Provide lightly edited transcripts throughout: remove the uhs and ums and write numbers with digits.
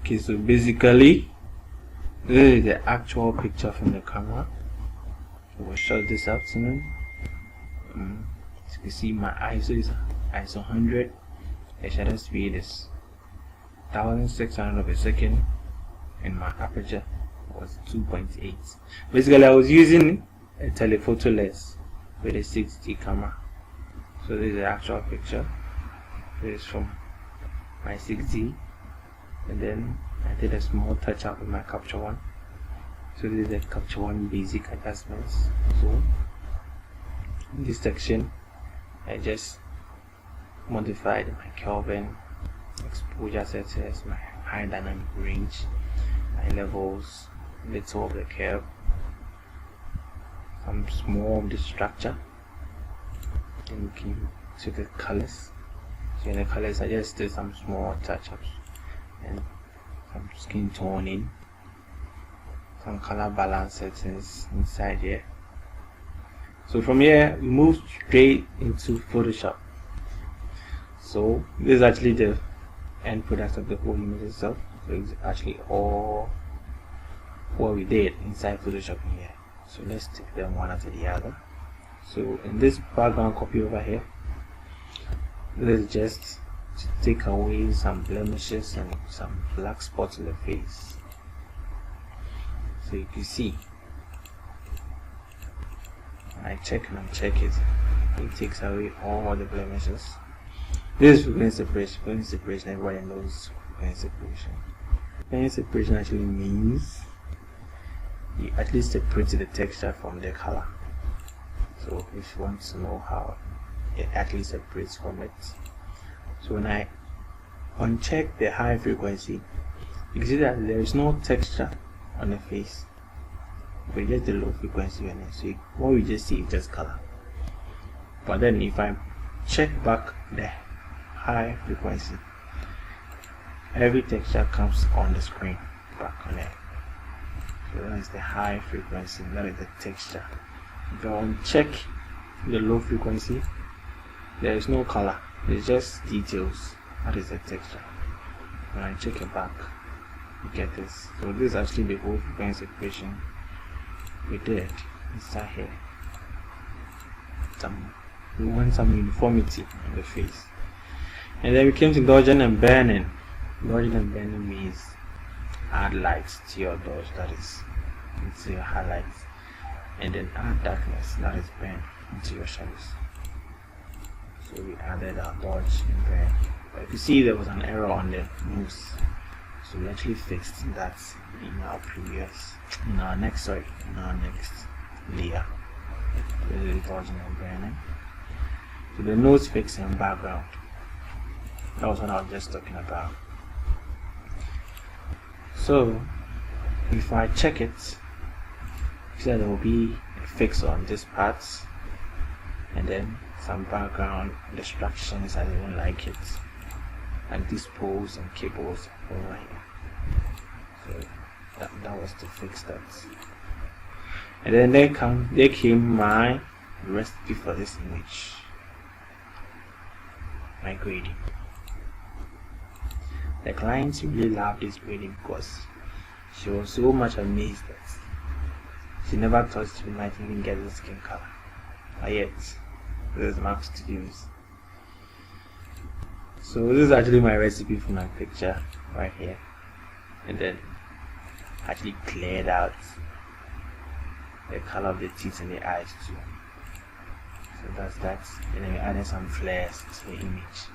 Okay, so basically this is the actual picture from the camera. It was shot this afternoon. As you can see, my ISO is ISO 100. The shutter speed is 1600 of a second, and my aperture was 2.8. Basically, I was using a telephoto lens with a 6D camera. So this is the actual picture. This is from my 6D, and then I did a small touch up with my Capture One. So this is the Capture One basic adjustments. So in this section, I just modified my Kelvin, exposure settings, my high dynamic range, my levels, little of the curve, some small of the structure, and we can see the colors. So in the colors, I just did some small touch-ups and some skin toning, some color balance settings inside here. So from here, we move straight into Photoshop. So this is actually the end product of the whole image itself. So it's actually all what we did inside Photoshop in here. So let's take them one after the other. So in this background copy over here, this is just to take away some blemishes and some black spots in the face. So you can see, when I check and uncheck it, it takes away all the blemishes. This is frequency separation. Frequency separation, everybody knows frequency separation. Frequency separation actually means you at least separate the texture from the color. So if you want to know how it actually separates from it, so when I uncheck the high frequency, you can see that there is no texture on the face, but just the low frequency one. So what we just see is just color. But then if I check back the high frequency, every texture comes on the screen back on it. So that is the high frequency, that is the texture. If I uncheck the low frequency, there is no color, it's just details, that is the texture. When I check it back, you get this. So this is actually the whole frequency separation we did inside here. We want some uniformity on the face. And then we came to dodging and burning. Dodging and burning means add lights to your dodge, that is into your highlights, and then add darkness, that is burn, into your shadows. So we added our dodge and burn. But if you see, there was an error on the nose, so we actually fixed that in our next layer. This is dodging and burning. So the nose fixing background, that was what I was just talking about. So if I check it, you see that there will be a fix on this part, and then some background distractions. I didn't like it, like these poles and cables over here. So that was to fix that. And then there came my recipe for this image, my grading. The client really loved this grading because she was so much amazed that she never thought she might even get the skin color. But yet, this is Max Studios. So this is actually my recipe for my picture right here. And then actually cleared out the color of the teeth and the eyes too. So that's that. And then we added some flares to the image.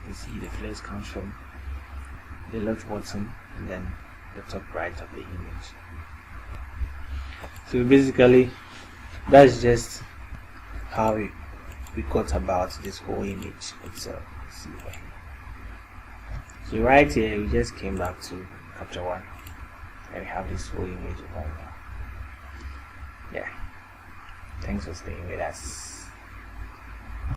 You can see the flares comes from the left bottom and then the top right of the image. So basically, that's just how we got about this whole image itself. See right here. So right here, we just came back to Capture One, and we have this whole image right now. Yeah. Thanks for staying with us.